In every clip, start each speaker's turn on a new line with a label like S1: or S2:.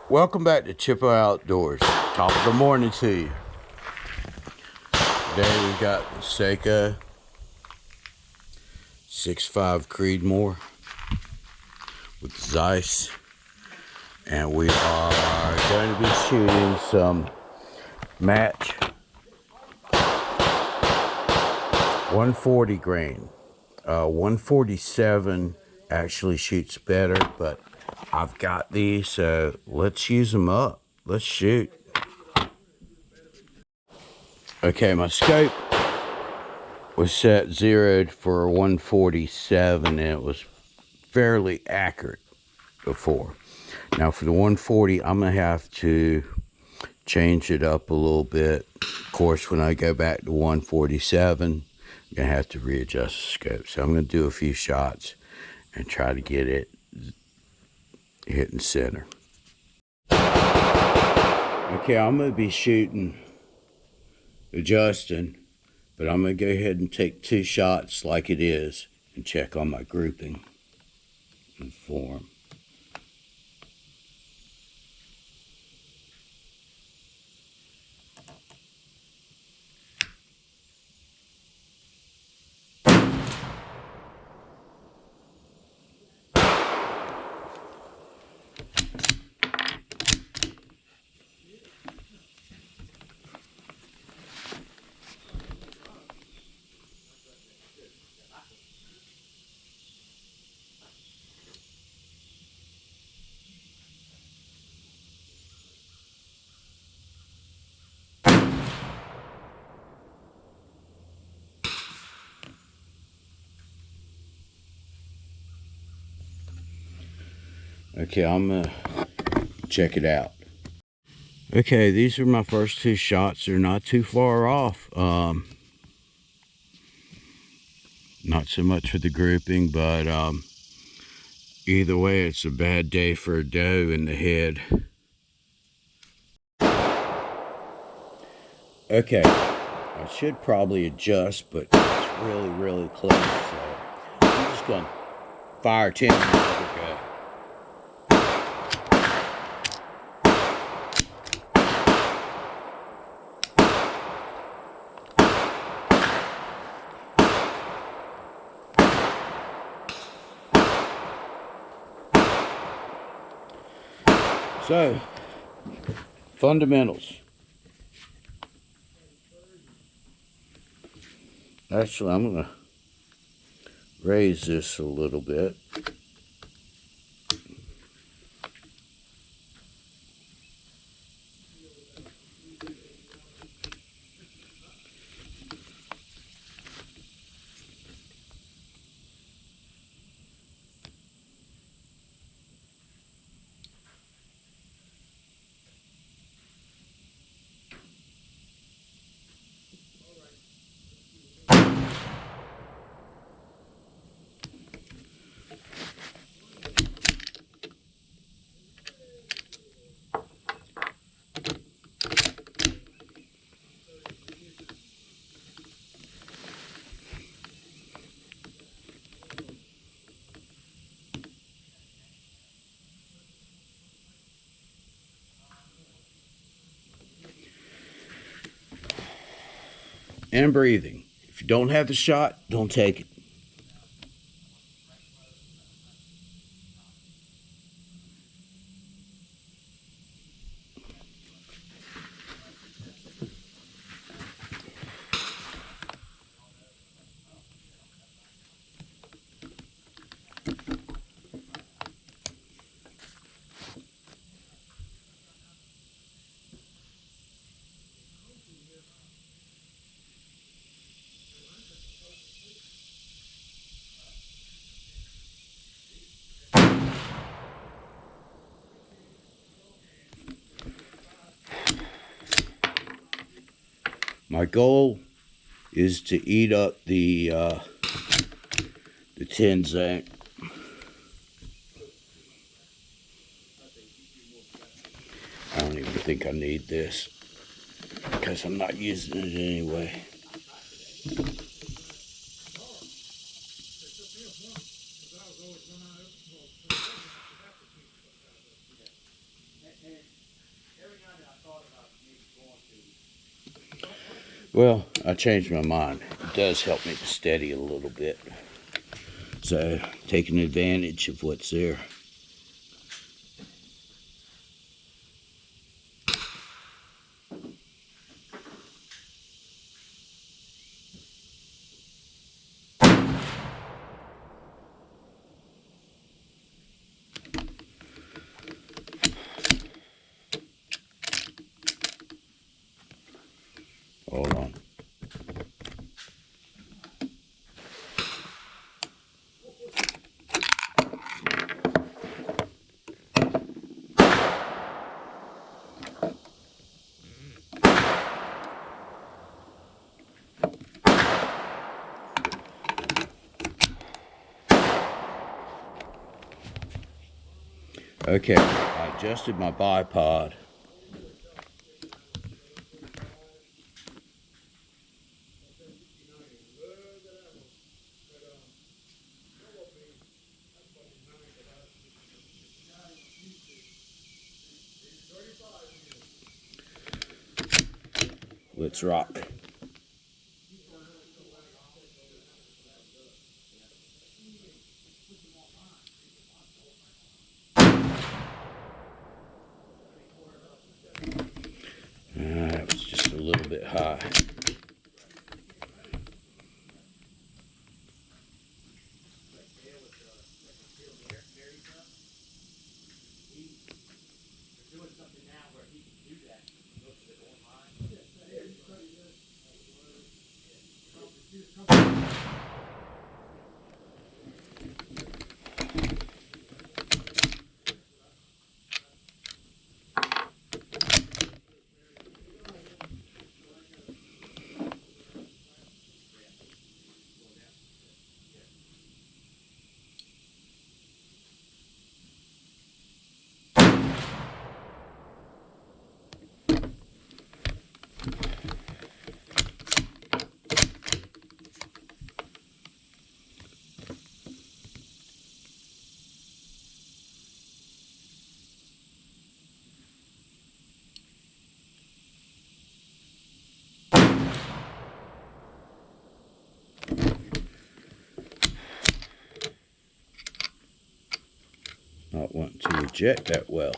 S1: Welcome back to Chippo Outdoors. Top of the morning to you. Today we got the SAKO 6.5 Creedmoor with Zeiss, and we are going to be shooting some match 140 grain. 147 actually shoots better, but I've got these, so let's use them up. Let's shoot. Okay, my scope was set zeroed for 147, and it was fairly accurate before. Now for the 140, I'm gonna have to change it up a little bit. Of course, when I go back to 147, I'm gonna have to readjust the scope. So I'm gonna do a few shots and try to get it hitting center. Okay, I'm gonna be adjusting, but I'm gonna go ahead and take 2 shots like it is and check on my grouping and form. Okay, I'm gonna check it out. Okay, these are my first 2 shots. They're not too far off. Not so much for the grouping, but either way, it's a bad day for a doe in the head. Okay, I should probably adjust, but it's really close. So I'm just gonna fire 10 and let it go. So, fundamentals. Actually, I'm going to raise this a little bit. And breathing. If you don't have the shot, don't take it. My goal is to eat up the 10 zinc. I don't even think I need this because I'm not using it anyway. Well, I changed my mind. It does help me to steady a little bit. So, taking advantage of what's there. Hold on. Okay, I adjusted my bipod. Let's rock. That was just a little bit high. Not wanting to eject that well.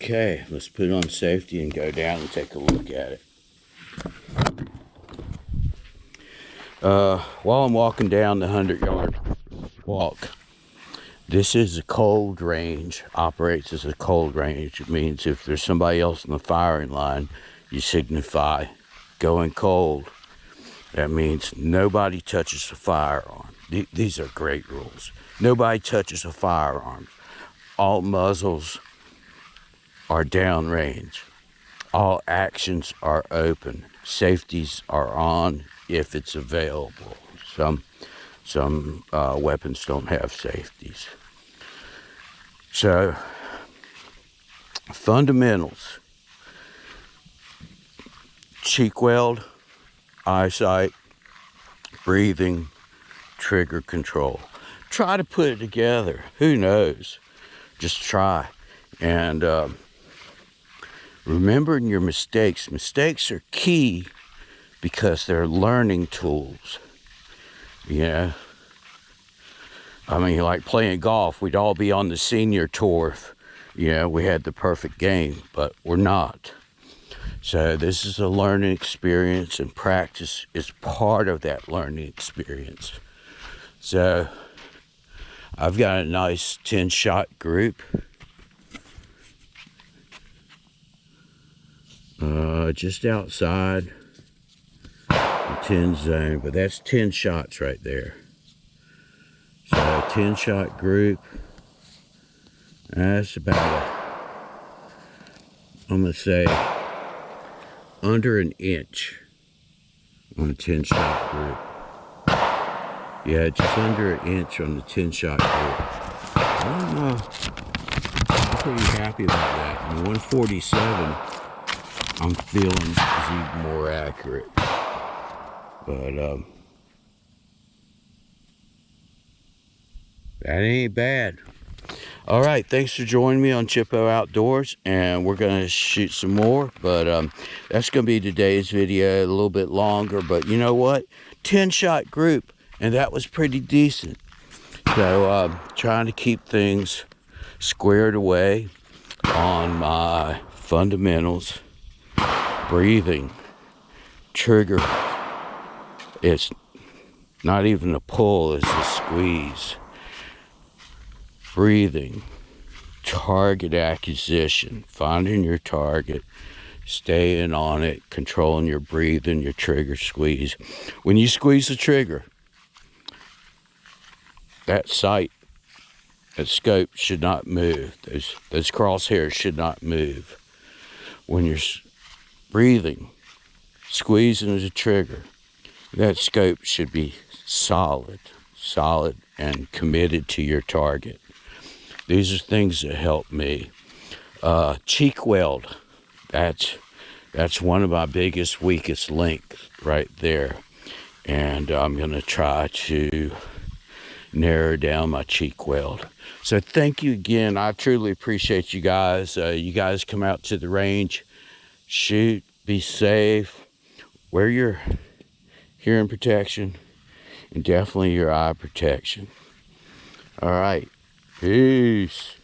S1: Okay, let's put it on safety and go down and take a look at it. While I'm walking down the 100-yard walk, this is a cold range, operates as a cold range. It means if there's somebody else in the firing line, you signify going cold. That means nobody touches a firearm. These are great rules. Nobody touches a firearm. All muzzles are downrange. All actions are open. Safeties are on if it's available. Some weapons don't have safeties. So, fundamentals: cheek weld, eyesight, breathing, trigger control. Try to put it together. Who knows? Just try. And remembering your mistakes. Mistakes are key because they're learning tools. Yeah. I mean, like playing golf, we'd all be on the senior tour if, we had the perfect game, but we're not. So this is a learning experience, and practice is part of that learning experience. So I've got a nice 10-shot group. Just outside the 10 zone, but that's 10 shots right there. So 10-shot group, That's about I'm gonna say under an inch on a 10-shot group. Yeah, just under an inch on the 10-shot group. I don't know. I'm pretty happy about that. And the 147, I'm feeling is even more accurate. But that ain't bad. All right, thanks for joining me on Chippo Outdoors, and we're gonna shoot some more, but that's gonna be today's video. A little bit longer, but you know what, 10-shot group, and that was pretty decent. So trying to keep things squared away on my fundamentals. Breathing, trigger, it's not even a pull, it's a squeeze. Breathing, target acquisition, finding your target, staying on it, controlling your breathing, your trigger squeeze. When you squeeze the trigger, that sight, that scope should not move. Those crosshairs should not move. When you're breathing, squeezing the trigger, that scope should be solid and committed to your target. These are things that help me. Cheek weld, that's one of my biggest, weakest links right there. And I'm gonna try to narrow down my cheek weld. So thank you again. I truly appreciate you guys. You guys come out to the range, shoot, be safe, wear your hearing protection, and definitely your eye protection. All right, peace.